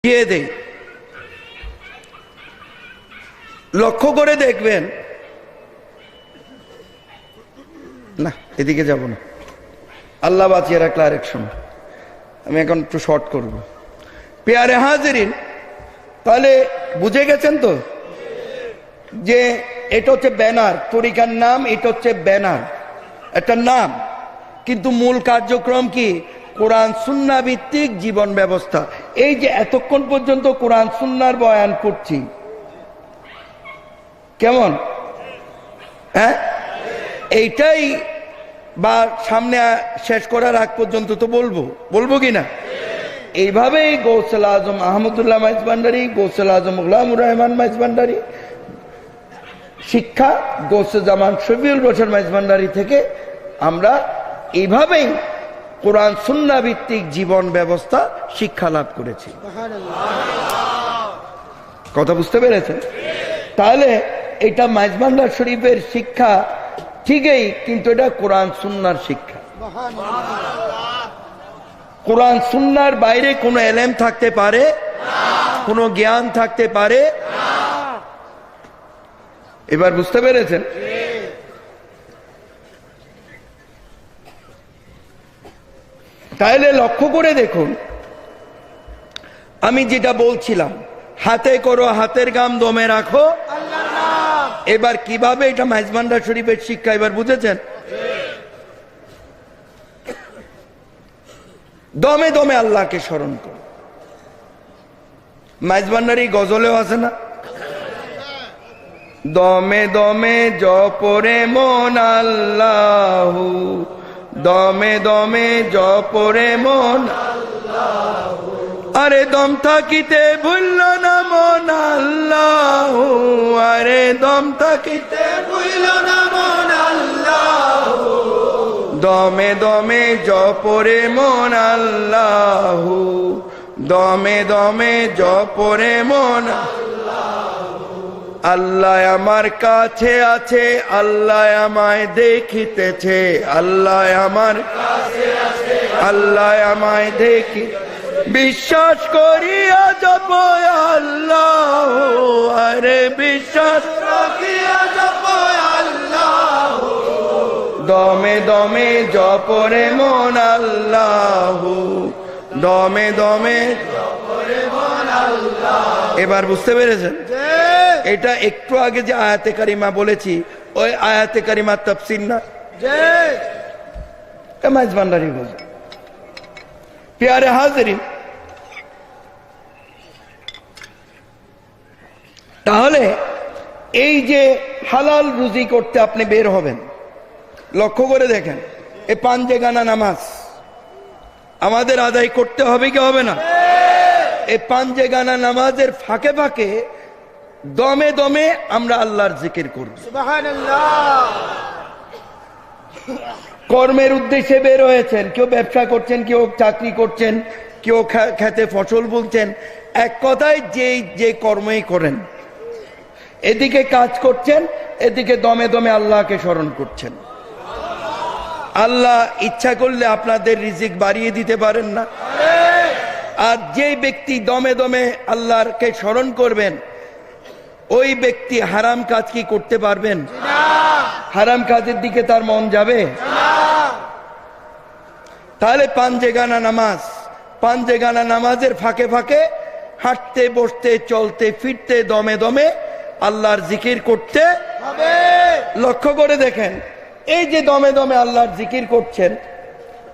দিয়ে দেই। লক্ষ্য করে দেখবেন, না এদিকে যাব না, আল্লাহ বাঁচিয়ে রাখলে আরেক সময়, আমি এখন একটু শর্ট করব। পেয়ারে হাজিরিন, তাহলে বুঝে গেছেন তো যে এটা হচ্ছে ব্যানার, তরিকার নাম, এটা হচ্ছে ব্যানার, একটা নাম, কিন্তু মূল কার্যক্রম কি? কোরআন সুন্নাহ ভিত্তিক জীবন ব্যবস্থা। এই যে এতক্ষণ পর্যন্ত কোরআন সুন্নাহর বয়ান করছি, কেমন? হ্যাঁ, এইটাই বা সামনে শেষ করার আগ পর্যন্ত তো বলবো কিনা? এইভাবেই গৌসুল আজম আহমদুল্লাহ মাইজ ভান্ডারী, গৌসুল আজম গোলামুর রহমান মাইজ ভান্ডারী শিক্ষা, গৌসে জামান শফিউল বশর মাইজ ভান্ডারী থেকে আমরা এইভাবেই কোরআন সুন্নাহ ভিত্তিক জীবন ব্যবস্থা শিক্ষা লাভ করেছি। কথা বুঝতে পেরেছেন? তাহলে এটা মাইজ ভান্ডার শরীফের শিক্ষা ঠিকই, কিন্তু এটা কোরআন সুন্নাহর শিক্ষা। কোরআন সুন্নাহর বাইরে কোনো এলেম থাকতে পারে, কোনো জ্ঞান থাকতে পারে। এবার বুঝতে পেরেছেন? তাহলে লক্ষ্য করে দেখুন, আমি যেটা বলছিলাম, হাতে করো হাতের গাম দমে রাখো। এবার কিভাবে এটা মাইজ ভান্ডার শরীফের শিক্ষা, এবার বুঝেছেন? দমে দমে আল্লাহকে স্মরণ করো। মাইজ ভান্ডারী গজলেও আছে না, দমে দমে জপরে মন আল্লাহু, দমে দমে জপরে মন আল্লাহু, আরে দম থাকিতে ভুলল না মন আল্লাহু, আরে দম থাকিতে ভুলল না মন আল্লাহু, দমে দমে জপরে মন আল্লাহু, দমে দমে জপরে মন আল্লাহ আমার কাছে আছে, আল্লাহ আমায় দেখিতেছে, আল্লাহ আমার কাছে আছে, আল্লাহ আমায় দেখি, বিশ্বাস করিয়া জপ আল্লাহ, আরে বিশ্বাস রাখিয়া জপ আল্লাহ, দমে দমে জপরে মন আল্লাহ, দমে দমে জপরে মন আল্লাহ। এবার বুঝতে পেরেছেন? এটা একটু আগে যে আয়াতে কারিমা বলেছি, ওই আয়াতে কারিমার তাফসীর না, মাইজ ভান্ডারী বলে। প্যারে হাজিরিন, তাহলে এই যে হালাল রুজি করতে আপনি বের হবেন, লক্ষ্য করে দেখেন, এই পাঞ্জেগানা নামাজ আমাদের আদায় করতে হবে কি হবে না? এই পাঞ্জেগানা নামাজের ফাঁকে ফাঁকে দমে দমে আমরা আল্লাহর জিকির করব। সুবহানাল্লাহ। কর্মের উদ্দেশ্যে বের হয়েছেন, কেউ ব্যবসা করছেন, কেউ চাকরি করছেন, কেউ খেতে ফসল বুনছেন, এক কথায় যে কর্মই করেন, এদিকে কাজ করছেন, এদিকে দমে দমে আল্লাহকে স্মরণ করছেন। আল্লাহ ইচ্ছা করলে আপনাদের রিজিক বাড়িয়ে দিতে পারেন না? আর যে ব্যক্তি দমে দমে আল্লাহকে স্মরণ করবেন, ওই ব্যক্তি হারাম কাজ কি করতে পারবেন? হারাম কাজের দিকে তার মন যাবে? তাহলে পাঞ্জেগানা নামাজ, পাঞ্জেগানা নামাজের ফাঁকে ফাঁকে হাঁটতে বসতে চলতে ফিরতে দমে দমে আল্লাহর জিকির করতে হবে। লক্ষ্য করে দেখেন, এই যে দমে দমে আল্লাহর জিকির করছেন,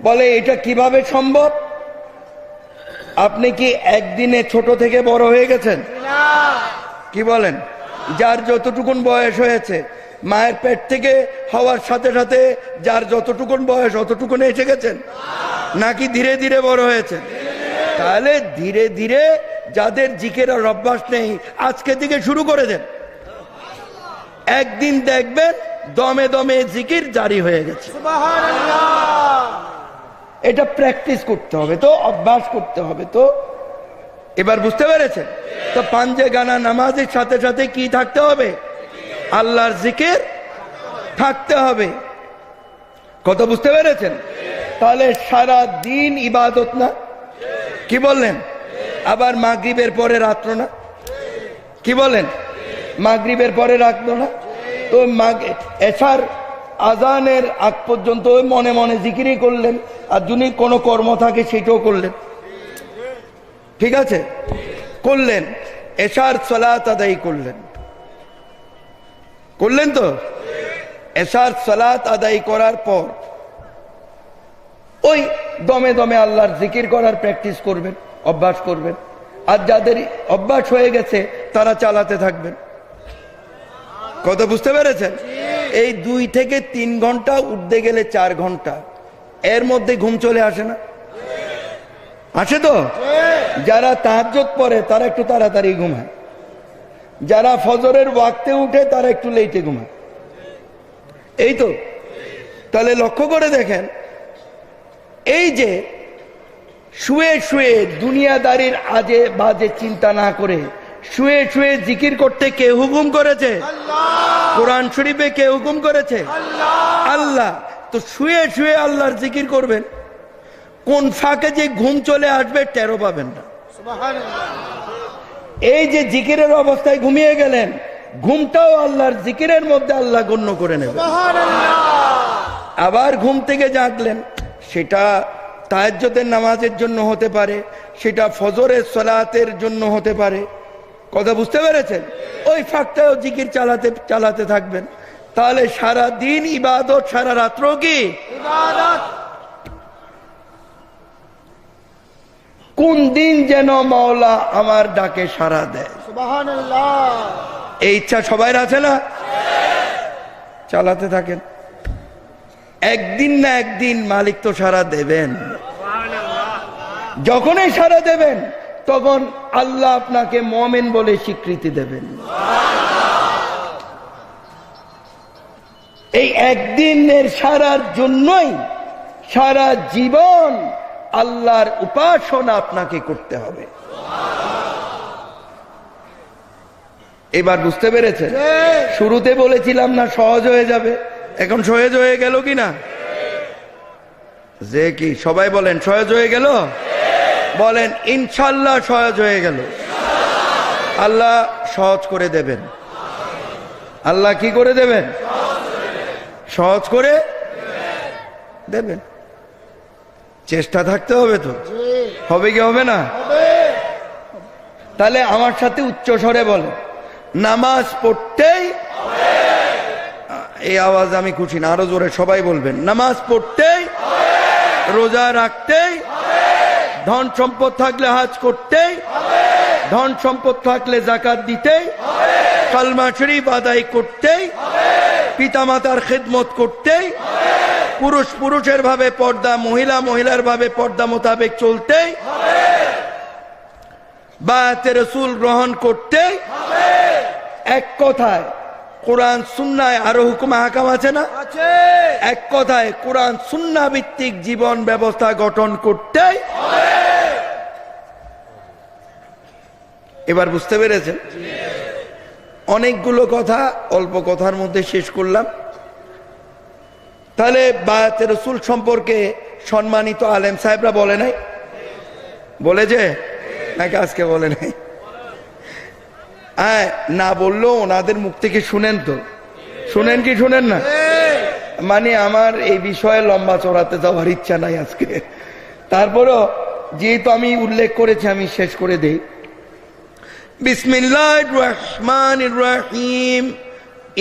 বলে এটা কিভাবে সম্ভব? আপনি কি একদিনে ছোট থেকে বড় হয়ে গেছেন? কি বলেন? যার যতটুকুন বয়স হয়েছে, মায়ের পেট থেকে হওয়ার সাথে সাথে যার যতটুকুন বয়স অতটুকুন এসে গেছেন, নাকি ধীরে ধীরে বড় হয়েছে? তাহলে ধীরে ধীরে যাদের জিকিরের অভ্যাস নেই, আজকে থেকে শুরু করে দেন, একদিন দেখবেন দমে দমে জিকির জারি হয়ে গেছে। এটা প্র্যাকটিস করতে হবে তো, অভ্যাস করতে হবে তো। এবার বুঝতে পেরেছেন তো? পাঞ্জেগানা নামাজের সাথে সাথে কি থাকতে হবে? আল্লাহর জিকির থাকতে হবে। কত বুঝতে পেরেছেন? তাহলে সারা দিন ইবাদত না? কি বললেন? আবার মাগরিবের পরে রাত্র না, কি বলেন? মাগরিবের পরে রাখতো না? তো এশার আজানের আগ পর্যন্ত ওই মনে মনে জিকিরই করলেন, আর যদি কোনো কর্ম থাকে সেটাও করলেন, ঠিক আছে, করলেন। এশার সালাত আদায় করলেন, করলেন তো? এশার সালাত আদায় করার পর ওই দমে দমে আল্লাহর জিকির করার প্র্যাকটিস করবেন, অভ্যাস করবেন। আর যাদের অভ্যাস হয়ে গেছে তারা চালাতে থাকবেন। কথা বুঝতে পেরেছেন? এই 2 থেকে 3 ঘন্টা, উঠতে গেলে 4 ঘন্টা, এর মধ্যে ঘুম চলে আসে না? আসে তো? যারা তাহাজ্জুদ পড়ে তারা একটু তাড়াতাড়ি ঘুমায়, যারা ফজরের ওয়াক্তে উঠে তারা একটু লেটে ঘুমায়, এই তো। তাহলে লক্ষ্য করে দেখেন, এই যে শুয়ে শুয়ে দুনিয়াদারির আজে বাজে চিন্তা না করে শুয়ে শুয়ে জিকির করতে কে হুকুম করেছে? কোরআন শরীফে কে হুকুম করেছে? আল্লাহ। তো শুয়ে শুয়ে আল্লাহর জিকির করবেন, কোন ফাঁকে যে ঘুম চলে আসবে টেরও পাবেন না। এই যে জিকিরের অবস্থায় ঘুমিয়ে গেলেন, ঘুমটাও আল্লাহর জিকিরের মধ্যে আল্লাহ গণ্য করে নেবেন। আবার ঘুম থেকে জাগলেন, সেটা তাহাজ্জুদের নামাজের জন্য হতে পারে, সেটা ফজরের সালাতের জন্য হতে পারে। কথা বুঝতে পেরেছেন? ওই ফাঁকটাও জিকির চালাতে চালাতে থাকবেন। তাহলে সারা দিন ইবাদত, সারা রাত্র কি ইবাদত। কোন দিন যেন মাওলা আমার ডাকে সাড়া দেয়, সুবহানাল্লাহ, এই ইচ্ছা সবাই আছে না? চালাতে থাকেন, একদিন না একদিন মালিক তো সাড়া দেবেন। যখনই সাড়া দেবেন তখন আল্লাহ আপনাকে মুমিন বলে স্বীকৃতি দেবেন। এই একদিনের সারার জন্যই সারা জীবন আল্লাহর উপাসনা আপনাকে করতে হবে। এবার বুঝতে পেরেছেন? শুরুতে বলেছিলাম না সহজ হয়ে যাবে, এখন সহজ হয়ে গেল কি না? যে কি সবাই বলেন সহজ হয়ে গেল? বলেন ইনশাআল্লাহ সহজ হয়ে গেল। আল্লাহ সহজ করে দেবেন। আল্লাহ কি করে দেবেন? সহজ করে দেবেন। চেষ্টা থাকতে হবে তো, হবে কি হবে না? তাহলে আমার সাথে উচ্চ স্বরে বলেন, নামাজ পড়তেই, এই আওয়াজ আমি খুশি না, আরো জোরে সবাই বলবেন, নামাজ পড়তেই, রোজা রাখতেই, ধন সম্পদ থাকলে হজ করতেই, ধন সম্পদ থাকলে যাকাত দিতেই, কালমা শরীফ আদায় করতেই, পিতামাতার খেদমত করতেই, পুরুষ পুরুষের ভাবে পর্দা, মহিলা মহিলার ভাবে পর্দা মোতাবেক চলতেই, বায়াতে রাসূল গ্রহণ করতেই। এক কথায় কোরআন সুন্নায় আরো হুকুম আহকাম আছে না? এক কথায় কোরআন সুন্না ভিত্তিক জীবন ব্যবস্থা গঠন করতেই। এবার বুঝতে পেরেছেন? অনেকগুলো কথা অল্প কথার মধ্যে শেষ করলাম। তাহলে বায়াতে রাসূল সম্পর্কে সম্মানিত আলেম সাহেবরা বলে নাই? বলেছে নাকি আজকে বলে নাই? না বললেও ওনাদের মুখ থেকে শুনেন তো, শুনেন কি শুনেন না? মানে আমার এই বিষয়ে লম্বা চড়াতে যাওয়ার ইচ্ছা নাই আজকে, তারপরও যেহেতু আমি উল্লেখ করেছি আমি শেষ করে দেই। বিসমিল্লাহির রহমানির রহিম।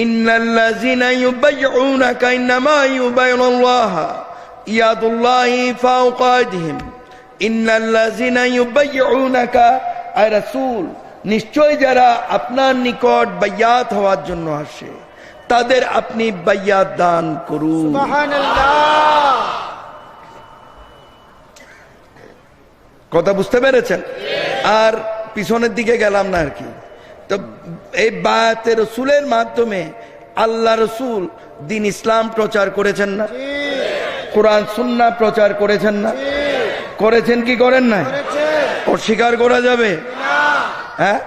ইন্নাল্লাযিনা ইউবাইউনাকা ইন্নামা ইউবাইউনাল্লাহা ইয়াদুল্লাহি ফাওকা আইদিহিম। ইন্নাল্লাযিনা ইউবাইউনাকা, আয় রাসূল, নিশ্চয় যারা আপনার নিকট বাইয়াত হওয়ার জন্য আসে তাদের আপনি বাইয়াত দান করুন। সুবহানাল্লাহ। কথা বুঝতে পেরেছেন? আর পিছনের দিকে গেলাম না আর কি। তো এই বায়াতে রাসূলের মাধ্যমে আল্লাহ রাসূল দ্বীন ইসলাম প্রচার করেছেন না? কোরআন সুন্নাহ প্রচার করেছেন না? করেছেন কি করেন না? অস্বীকার করা যাবে? হ্যাঁ।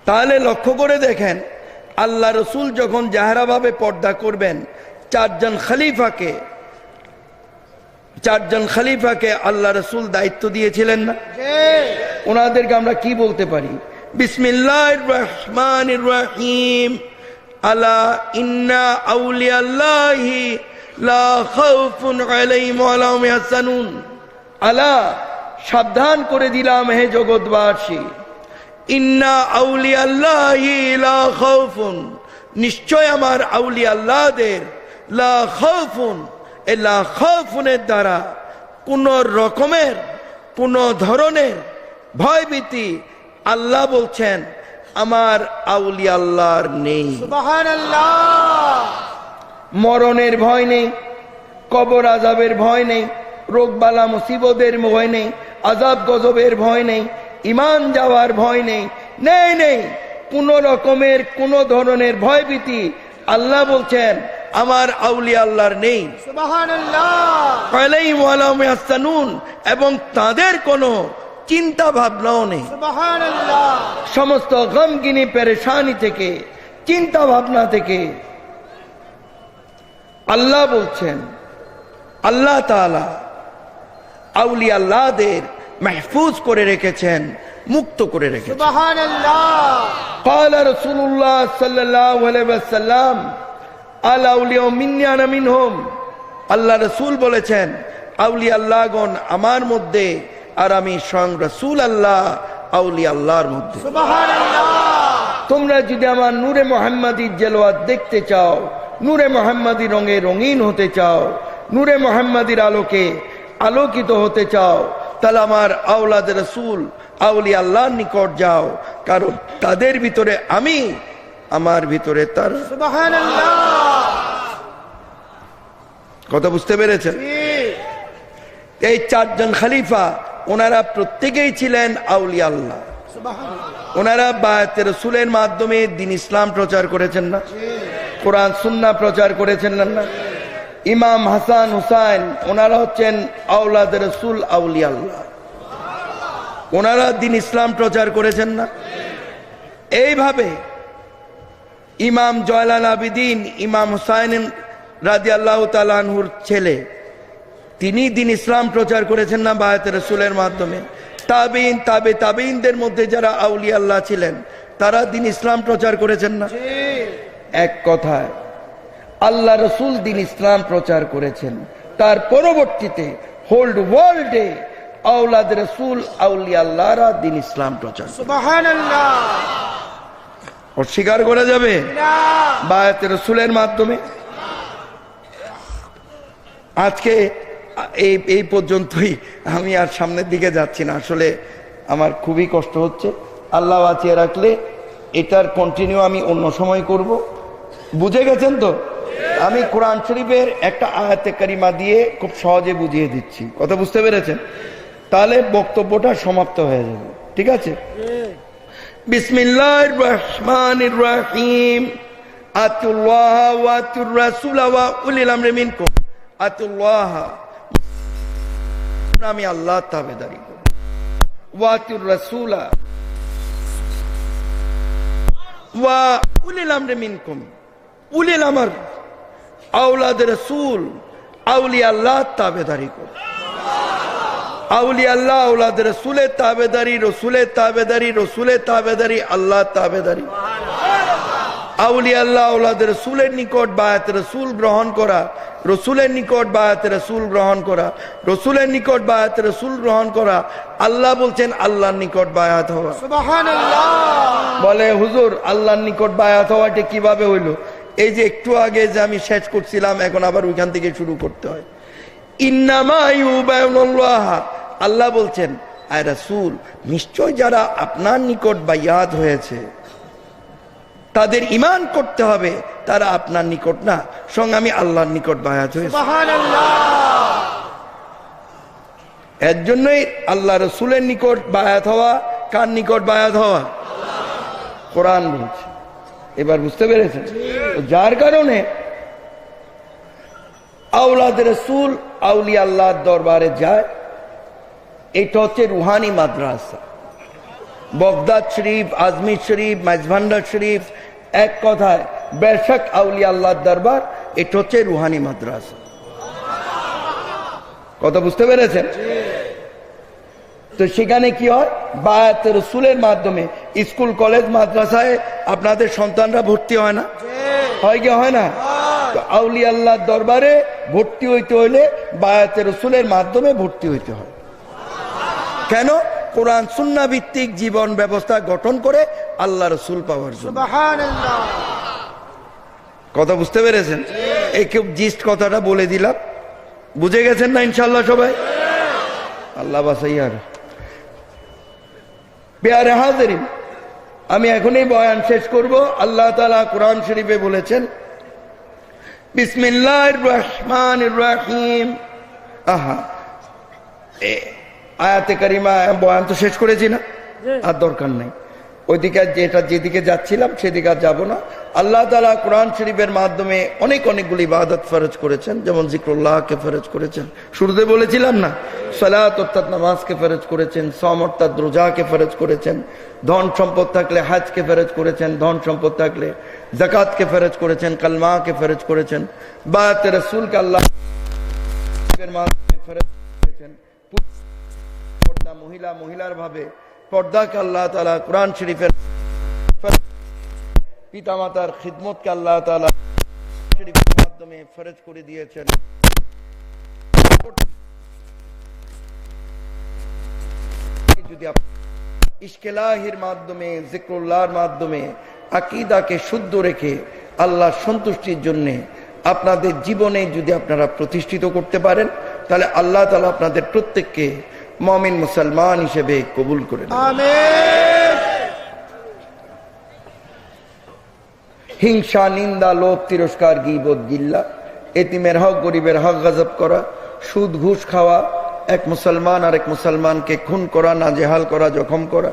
তাহলে লক্ষ্য করে দেখেন, আল্লাহ রাসূল যখন জাহেরাভাবে পর্দা করবেন 4 জন খলিফাকে চারজন খলিফাকে আল্লাহ রসুল দায়িত্ব দিয়েছিলেন না? ওনাদেরকে আমরা কি বলতে পারি? বিসমিল্লাহির রহমানির রহিম, আলা ইন্না আউলিয়াল্লাহি লা খাউফুন আলাইহিম ওয়া লা হুম ইয়াহজানুন। আলা, সাবধান করে দিলাম হে জগৎবাসী, ইন্না আউলিয়াল্লাহি লা খাউফুন, নিশ্চয় আমার আউলিয়া আল্লাহদের, লা খাউফুন, এই লা খাউফুনের দ্বারা কোন রকমের কোন ধরনের ভয়ভীতি আল্লাহ বলছেন আমার আউলিয়া আল্লাহর নেই। সুবহানাল্লাহ। মরণের ভয় নেই, কবর আযাবের ভয় নেই, রোগবালা মুসিবতের ভয় নেই, আযাব গজবের ভয় নেই, ঈমান যাওয়ার ভয় নেই, নেই নেই কোন রকমের কোন ধরনের ভয়ভীতি আল্লাহ বলছেন আমার আউলিয়া আল্লাহর নেই। সুবহানাল্লাহ। আলাইহিম ওয়া লা হুম ইয়াহজানুন, এবং তাদের কোনো চিন্তা ভাবনাও নেই। সুবহানাল্লাহ। সমস্ত গমগিনি পেরেশানি থেকে, চিন্তা ভাবনা থেকে আল্লাহ বলছেন, আল্লাহ তাআলা আউলিয়া আল্লাহদের মাহফুজ করে রেখেছেন, মুক্ত করে রেখেছেন। সুবহানাল্লাহ। قال رسول الله صلى الله عليه وسلم আলাউলিয়া মিন্নি আনা মিনহুম, আল্লাহ রাসূল বলেছেন আউলিয়া আল্লাহগণ আমার মধ্যে আর আমি স্বয়ং রাসূল আল্লাহ আউলিয়া আল্লাহর মধ্যে। সুবহানাল্লাহ। তোমরা যদি আমার নূরে মুহাম্মাদির জেলোয়াত দেখতে চাও, নূরে মুহাম্মাদি রঙে রঙিন হতে চাও, নূরে মুহাম্মাদির আলোকে আলোকিত হতে চাও, তাহলে আমার আওলাদ রাসূল আউলিয়া আল্লাহর নিকট যাও, কারণ তাদের ভিতরে আমি, আমার ভিতরে তার। সুবহানাল্লাহ। কথা বুঝতে পেরেছেন? এই চারজন খলিফা ওনারা প্রত্যেকেই ছিলেন আউলিয়া আল্লাহ। সুবহানাল্লাহ। ওনারা বায়াতে রাসূলের মাধ্যমে দ্বীন ইসলাম প্রচার করেছেন না? কোরআন সুন্নাহ প্রচার করেছেন না? ইমাম হাসান হুসাইন ওনারা হচ্ছেন আওলাদ রাসূল আউলিয়া আল্লাহ, ওনারা দ্বীন ইসলাম প্রচার করেছেন না? এইভাবে ইমাম জয়নাল আবেদিন ইমাম হুসাইন রাদিয়াল্লাহু তাআলা আনহুর ছেলে, তিনি দ্বীন ইসলাম প্রচার করেছেন না বায়াতে রাসূলের মাধ্যমে? তাবিঈন, তাবিঈনদের মধ্যে যারা আউলিয়া আল্লাহ ছিলেন তারা দ্বীন ইসলাম প্রচার করেছেন না? এক কথায় আল্লাহ রাসূল দ্বীন ইসলাম প্রচার করেছেন, তার পরবর্তীতে হোল্ড ওয়ার্ল্ডে আওলাদ রাসূল আউলিয়া আল্লাহরা দ্বীন ইসলাম প্রচার। সুবহানাল্লাহ। অস্বীকার করা যাবে? বায়াতে রাসূলের মাধ্যমে। আজকে এই পর্যন্তই, আমি আর সামনের দিকে যাচ্ছি না, আসলে আমার খুবই কষ্ট হচ্ছে। আল্লাহ বাঁচিয়ে রাখলে এটার কন্টিনিউ আমি অন্য সময় করব। বুঝে গেছেন তো? আমি কোরআন শরীফের একটা আয়াতে কারিমা দিয়ে খুব সহজে বুঝিয়ে দিচ্ছি, কথা বুঝতে পেরেছেন? তাহলে বক্তব্যটা সমাপ্ত হয়ে যাবে, ঠিক আছে? বিসমিল্লাহির রহমানির রহিম, আতুল্লাহ ওয়া আতুর রাসূল ওয়া উলিল আমরি মিনকুম। আতুল্লাহ, আমি আল্লাহর তাবেদারি করি, ওয়া আতুর রাসূল ওয়া উলিল আমরি মিনকুম, উলিল আমর আওলাদ রাসূল আউলিয়া আল্লাহর তাবেদারি করি। আউলিয়া আল্লাহ আওলাদ রাসূলের তাবেদারি, রাসূলের তাবেদারি, রাসূলের তাবেদারি, আল্লাহর তাবেদারি। আউলিয়া আল্লাহ আওলাদ রাসূলের নিকট বায়াত রাসূল গ্রহণ করা, রাসূলের নিকট বায়াত রাসূল গ্রহণ করা, রাসূলের নিকট বায়াত রাসূল গ্রহণ করা। আল্লাহ বলছেন আল্লাহর নিকট বায়াত হওয়া। সুবহানাল্লাহ। বলে হুজুর আল্লাহর নিকট বায়াত হওয়াটা কিভাবে হইলো? এই যে একটু আগে যে আমি শেষ করছিলাম, এখন আবার ওইখান থেকে শুরু করতে হয়। ইন্নামা ইউবায়ুনাল্লাহ, আল্লাহ বলছেন আয় রাসূল, নিশ্চয় যারা আপনার নিকট বায়াত হয়েছে তাদের ঈমান করতে হবে, তারা আপনার নিকট না, সঙ্গে আমি আল্লাহর নিকট বায়াত হয়েছি। সুবহানাল্লাহ। এর জন্যই আল্লাহ রাসূলের নিকট বায়াত হওয়া, কার নিকট বায়াত হওয়া? কোরআন বলছে। এবার বুঝতে পেরেছেন? যার কারণে আওলাদ রাসূল আউলিয়া আল্লাহর দরবারে যায়, এটা হচ্ছে রুহানি মাদ্রাসা। বগদাদ শরীফ, আজমির শরীফ, মাইজভান্ডার শরীফ, এক কথায় বেশক আউলিয়া আল্লাহর দরবার, এটা হচ্ছে রুহানি মাদ্রাসা। কথা বুঝতে পেরেছেন? তো সেখানে কি হয়, বায়াত রাসূলের মাধ্যমে স্কুল কলেজ মাদ্রাসায় আপনাদের সন্তানরা ভর্তি হয় না? হয় কি হয় না? তো আউলিয়া আল্লাহর দরবারে ভর্তি হইতে হইলে বায়াত রাসূলের মাধ্যমে ভর্তি হইতে হয়। কেন? কোরআন সুন্নাহ ভিত্তিক জীবন ব্যবস্থা গঠন করে আল্লাহ রাসূল পাওয়ার জন্য। সুবহানাল্লাহ। কথা বুঝতে পেরেছেন? এই খুব জিস্ট কথাটা বলে দিলাম, বুঝে গেছেন না ইনশাআল্লাহ সবাই? আল্লাহ বাসাই। আর প্যারে হাজিরিন, আমি এখনই বয়ান শেষ করব। আল্লাহ তাআলা কোরআন শরীফে বলেছেন, বিসমিল্লাহির রহমানির রহিম। আহা, আয়াতে কারিমা বয়ান তো শেষ করেছি না, আর দরকার নাই। ওইদিকে যেদিকে যাচ্ছিলাম সেদিকে আর যাবো না। আল্লাহ তাআলা কোরআন শরীফের মাধ্যমে অনেকগুলি ইবাদত ফরজ করেছেন, যেমন জিক্রুল্লাহকে ফরজ করেছেন, শুরুতে বলেছিলাম না, সালাত অর্থাৎ নামাজকে ফরজ করেছেন, সওম অর্থাৎ রোজাকে ফরজ করেছেন, ধন সম্পদ থাকলে হজকে ফরজ করেছেন, ধন সম্পদ থাকলে যাকাতকে ফরজ করেছেন, কালমাকে ফরজ করেছেন, বায়াত রাসূলকে আল্লাহ এর মাধ্যমে ফরজ করেছেন, পর্দা মহিলার ভাবে পর্দাকে আল্লাহ তাআলা কোরআন শরীফের, পিতামাতার খিদমতকে আল্লাহ তাআলা শরীফের মাধ্যমে ফরজ করে দিয়েছেন। যদি ইশকেলাহির মাধ্যমে, জিক্রুল্লাহর মাধ্যমে আকীদাকে শুদ্ধ রেখে আল্লাহর সন্তুষ্টির জন্য আপনাদের জীবনে যদি আপনারা প্রতিষ্ঠিত করতে পারেন, তাহলে আল্লাহ তাআলা আপনাদের প্রত্যেককে মুমিন মুসলমান হিসেবে কবুল করে নেন। আমিন। হিংসা, নিন্দা, লোভ, তিরস্কার, গীবত, গিল্লা, এতিমের হক, গরিবের হক গজব করা, সুদ ঘুষ খাওয়া, এক মুসলমান আর এক মুসলমানকে খুন করা, নাজেহাল করা, জখম করা,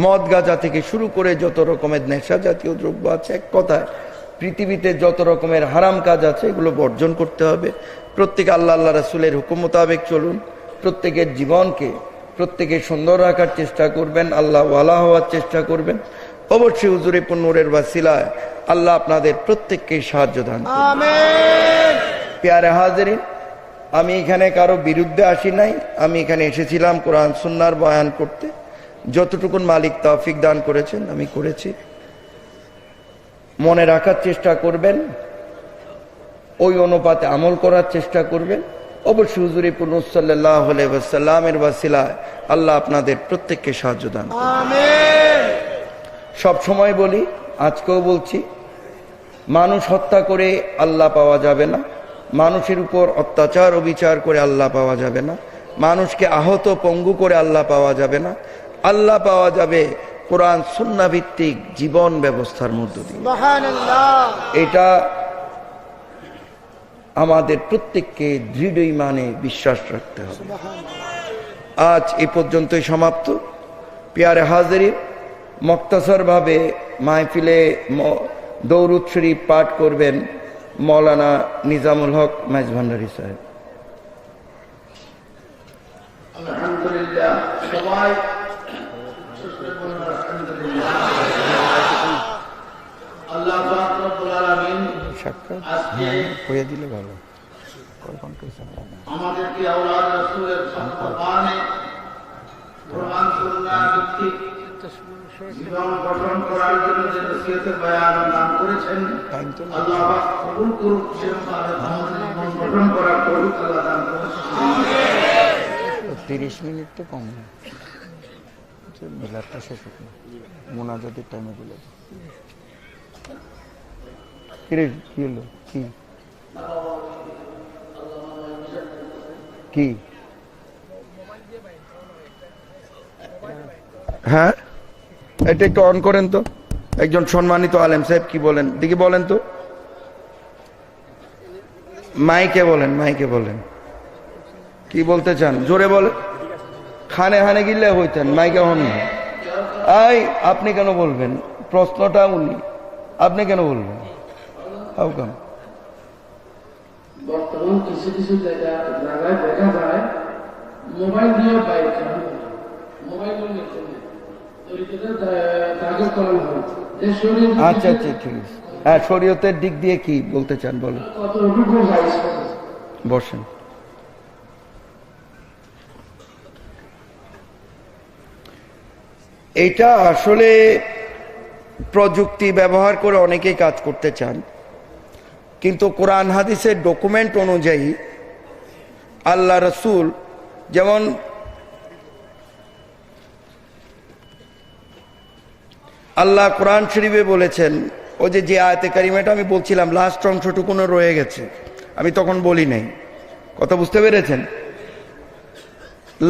মদ গাঁজা থেকে শুরু করে যত রকমের নেশা জাতীয় দ্রব্য আছে, এক কথায় পৃথিবীতে যত রকমের হারাম কাজ আছে এগুলো বর্জন করতে হবে। প্রত্যেকে আল্লাহ রাসূলের হুকুম মোতাবেক চলুন। প্রত্যেকের জীবনকে প্রত্যেকে সুন্দর রাখার চেষ্টা করবেন, আল্লাহ ওয়ালা হওয়ার চেষ্টা করবেন। অবশ্যই হুজুরে নূরের ওয়াসিলায় আল্লাহ আপনাদের প্রত্যেককে সাহায্য দান করুন। আমিন। প্যারে হাজিরিন, আমি এখানে কারো বিরুদ্ধে আসি নাই, আমি এখানে এসেছিলাম কোরআন সুন্নাহর বয়ান করতে। যতটুকুন মালিক তৌফিক দান করেছেন আমি করেছি। মনে রাখার চেষ্টা করবেন, ওই অনুপাতে আমল করার চেষ্টা করবেন। অবশ্যই হুজুরে সাল্লাল্লাহু আলাইহি ওয়াসাল্লামের ওয়াসিলায় আল্লাহ আপনাদের প্রত্যেককে সাহায্য দান করুন। আমিন। সব সময় বলি, আজকেও বলছি, মানুষ হত্যা করে আল্লাহ পাওয়া যাবে না, মানুষের উপর অত্যাচার অবিচার করে আল্লাহ পাওয়া যাবে না, মানুষকে আহত পঙ্গু করে আল্লাহ পাওয়া যাবে না। আল্লাহ পাওয়া যাবে কোরআন সুন্নাহ ভিত্তিক জীবন ব্যবস্থার মধ্য দিয়ে। সুবহানাল্লাহ। এটা আমাদের প্রত্যেককে দৃঢ় ঈমানে বিশ্বাস রাখতে হবে। আজ এ পর্যন্তই সমাপ্ত। প্যারে হাজিরিন, মুক্তাসর ভাবে মাহফিলে দরুদ শরীফ পাঠ করবেন মৌলানা নিজামুল হক মাইজ ভান্ডারী সাহেব। আলহামদুলিল্লাহ, সবাই আল্লাহ পাক রব্বুল আলামিন আজকে হয়ে দিলে ভালো। আমাদেরকে আওলাদ রাসূলের সন্তানে কোরআন সুন্নাহ ভিত্তিক জীবন গঠন করার জন্য যে নসিহতের বয়ান দান করেছেন, আল্লাহ পাক কবুল করুন। সেরকম আমাদের জীবন গঠন করার তৌফিক আল্লাহ দান করুন। 30 মিনিট তো কম না, মিলাদটা শেষ হোক না, মোনাজাতের টাইমে বলে কি হলো, কি হ্যাঁ, এটা একটু অন করেন তো। একজন সম্মানিত আলেম সাহেব কি বলেন দেখি, বলেন তো। মাইকে বলেন কি বলতে চান, জোরে বলেন। খানে হানে গিলে হইতেন, মাইকে হন। আই আপনি কেন বলবেন? প্রশ্নটা উনি, আপনি কেন বলবেন? How come? বর্তমান কিছু কিছু জায়গায় দেখা যায় মোবাইল দিয়ে বাইক চালানো, মোবাইল আচ্ছা ঠিক আছে। হ্যাঁ, শরীয়তের দিক দিয়ে কি বলতে চান বলেন, বসেন। এটা আসলে প্রযুক্তি ব্যবহার করে অনেকেই কাজ করতে চান, কিন্তু কোরআন হাদিসের ডকুমেন্ট অনুযায়ী আল্লাহ রসুল যেমন আল্লাহ কোরআন শরীফে বলেছেন, ওই যে আয়াতে কারিমাটা আমি বলছিলাম লাস্ট অংশটুকুনো রয়ে গেছে, আমি তখন বলি নাই, কথা বুঝতে পেরেছেন?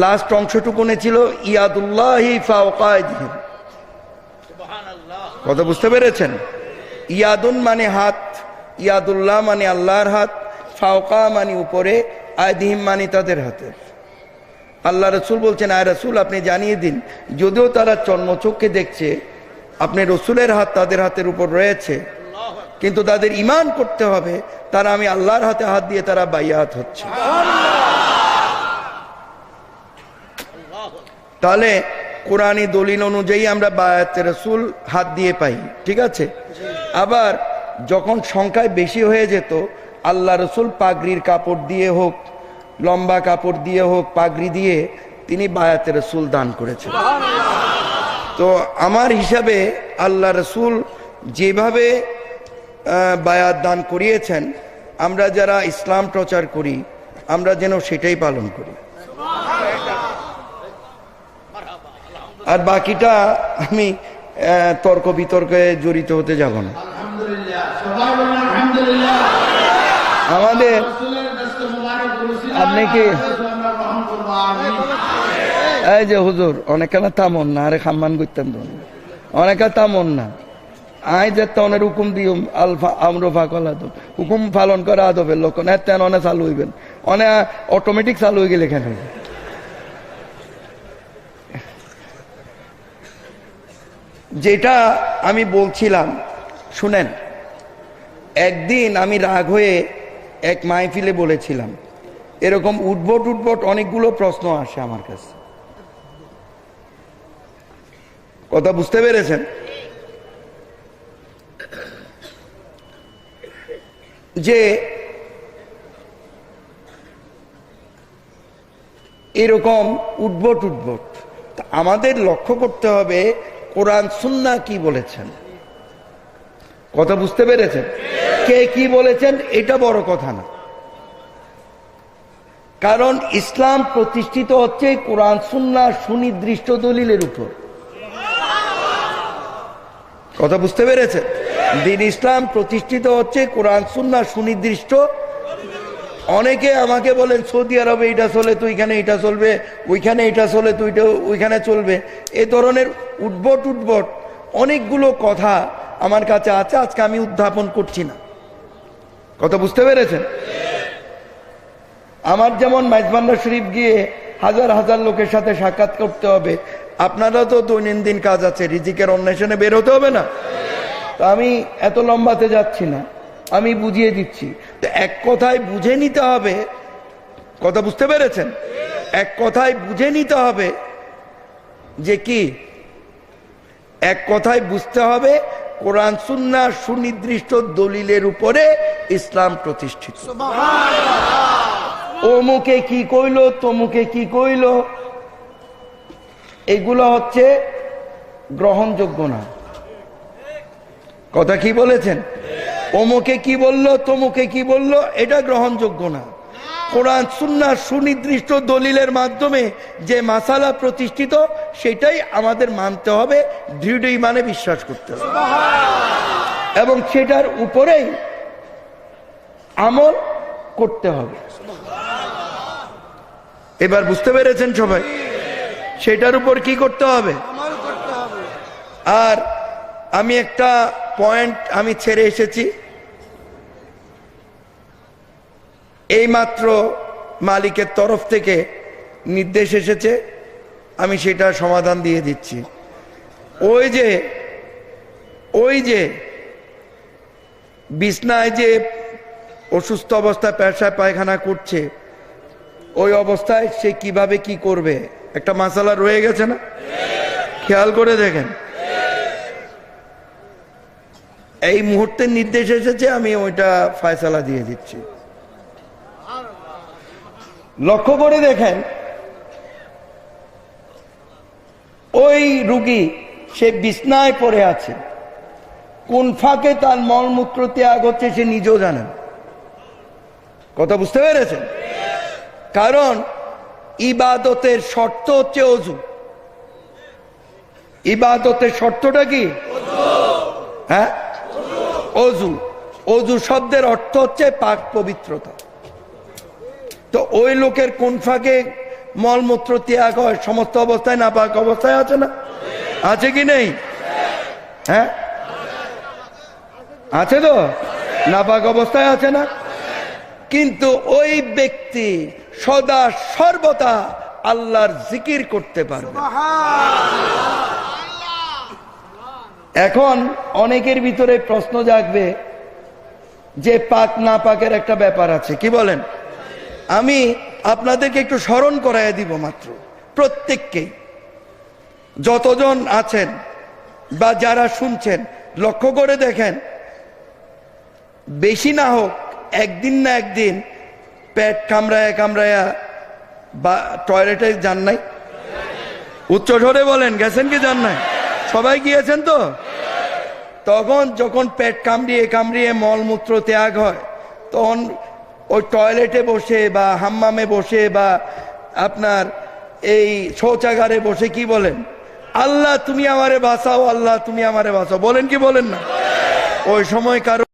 লাস্ট অংশটুকুনে ছিল ইয়াদুল্লাহি ফাওকা আইদিহিম, কথা বুঝতে পেরেছেন? ইয়াদুন মানে হাত, ইয়াদুল্লাহ মানে আল্লাহর হাত, ফাওকা মানে উপরে, আইদিহিম মানে তাদের হাতে। আল্লাহ রসুল বলছেন, আয় রসুল আপনি জানিয়ে দিন, যদিও তারা চর্মচক্ষে দেখছে আপনি রসুলের হাত তাদের হাতের উপর রয়েছে, কিন্তু তাদের ঈমান করতে হবে তারা আমি আল্লাহর হাতে হাত দিয়ে তারা বাইয়াত হচ্ছে। তাহলে কোরআনী দলিল অনুযায়ী আমরা বায়াতে রসুল হাত দিয়ে পাই, ঠিক আছে? আবার যখন সংখ্যায় বেশি হয়ে যেত, আল্লাহ রসুল পাগড়ির কাপড় দিয়ে হোক, লম্বা কাপড় দিয়ে হোক, পাগড়ি দিয়ে তিনি বায়াতে রসুল দান করেছেন। তো আমার হিসাবে আল্লাহ রসুল যেভাবে বায়াত দান করিয়েছেন, আমরা যারা ইসলাম প্রচার করি আমরা যেন সেটাই পালন করি। আর বাকিটা আমি তর্ক বিতর্কে জড়িত হতে যাব না। আমাদের আপনি কি এই যে হুজুর অনেকখানে তামন না, আরে খাম্মান করতেন তো অনেকা তামন না, আই যে অনেক হুকুম দিও আলফা আমরফা কলা তো হুকুম পালন করে আদবের লোক তেন অনেক চালু হইবেন, অনেক অটোমেটিক চালু হয়ে গেলে এখানে। যেটা আমি বলছিলাম শুনেন, একদিন আমি রাগ হয়ে এক মাহফিলে বলেছিলাম, এরকম উদ্ভট অনেকগুলো প্রশ্ন আসে আমার কাছে, কথা বুঝতে পেরেছেন? যে এরকম উদ্ভট আমাদের লক্ষ্য করতে হবে কোরআন সুন্নাহ কি বলেছেন, কথা বুঝতে পেরেছেন? কে কি বলেছেন এটা বড় কথা না, কারণ ইসলাম প্রতিষ্ঠিত হচ্ছে কোরআন সুন্নাহ সুনির্দিষ্ট দলিলের উপর, কথা বুঝতে পেরেছেন? দিন ইসলাম প্রতিষ্ঠিত হচ্ছে কোরআন সুন্নাহ সুনির্দিষ্ট। অনেকে আমাকে বলেন সৌদি আরবে এটা চলে তো এখানে এটা চলবে, ওইখানে এটা চলে তো ওইখানে চলবে, এ ধরনের উদ্ভট অনেকগুলো কথা আমার কাছে আছে, আজকে আমি উত্থাপন করছি না, কথা বুঝতে পেরেছেন? আমার যেমন মাইজবান্ডার শরীফ গিয়ে হাজার লোকের সাথে সাক্ষাৎ করতে হবে, আপনারা তো দৈনন্দিন কাজ আছে, রিজিকের অন্বেষণে বের হতে হবে না? তো আমি এত লম্বাতে যাচ্ছি না, আমি বুঝিয়ে দিচ্ছি। তো এক কথায় বুঝে নিতে হবে, কথা বুঝতে পেরেছেন? এক কথায় বুঝে নিতে হবে যে কি, এক কথায় বুঝতে হবে কোরআন সুন্নাহ সুনির্দিষ্ট দলিলের উপরে ইসলাম প্রতিষ্ঠিত। অমুকে কি কইলো, তমুকে কি কইলো, এগুলো হচ্ছে গ্রহণযোগ্য না, কথা কি বলেছেন? অমুকে কি বললো, তমুকে কি বললো, এটা গ্রহণযোগ্য না। কোরআন সুন্নাহ সুনির্দিষ্ট দলিলের মাধ্যমে যে মাসালা প্রতিষ্ঠিত সেটাই আমাদের মানতে হবে, দৃঢ় ইমানে বিশ্বাস করতে হবে এবং সেটার উপরেই আমল করতে হবে। এবার বুঝতে পেরেছেন সবাই? সেটার উপর কি করতে হবে? আর আমি একটা পয়েন্ট আমি ছেড়ে এসেছি, এইমাত্র মালিকের তরফ থেকে নির্দেশ এসেছে, আমি সেটা সমাধান দিয়ে দিচ্ছি। ওই যে বিছনায় যে অসুস্থ অবস্থায় পেশাব পায়খানা করছে, ওই অবস্থায় সে কিভাবে কি করবে একটা মাসালা রয়ে গেছে না? খেয়াল করে দেখেন, এই মুহূর্তে নির্দেশ এসেছে, আমি ওইটা ফয়সালা দিয়ে দিচ্ছি। লক্ষ্য করে দেখেন, ওই রুগী সে বিছনায় পড়ে আছে, কোন ফাঁকে তার মলমূত্র ত্যাগ হচ্ছে সে নিজেও জানেন। কথা বুঝতে পেরেছেন? কারণ ইবাদতের শর্ত হচ্ছে অজু। ইবাদতের শর্তটা কি? হ্যাঁ, অজু। অজু শব্দের অর্থ হচ্ছে পাক পবিত্রতা। তো ওই লোকের কোন ফাঁকে মলমূত্র ত্যাগ হয়? সমস্ত অবস্থায় না পাক অবস্থায় আছে না? আছে কি নেই? হ্যাঁ, আছে তো, না পাক অবস্থায় আছে না? কিন্তু ওই ব্যক্তি সদা সর্বদা আল্লাহর জিকির করতে পারবে। এখন অনেকের ভিতরে প্রশ্ন জাগবে যে পাক না পাকের একটা ব্যাপার আছে, কি বলেন? আমি আপনাদেরকে একটু স্মরণ করায় দিব মাত্র, প্রত্যেককেই, যতজন আছেন বা যারা শুনছেন লক্ষ্য করে দেখেন, বেশি না হোক একদিন না একদিন পেট কামড়ায় কামড়ায়া বা টয়লেটে যান নাই? উচ্চ স্বরে বলেন, গেছেন কি যান নাই? সবাই গিয়েছেন তো? তখন যখন পেট কামড়িয়ে কামড়িয়ে মলমূত্র ত্যাগ হয়, তখন ওই টয়লেটে বসে বা হাম্মামে বসে বা আপনার এই শৌচাগারে বসে কি বলেন? আল্লাহ তুমি আমারে বাঁচাও, আল্লাহ তুমি আমারে বাঁচাও, বলেন কি বলেন না? ওই সময় কারো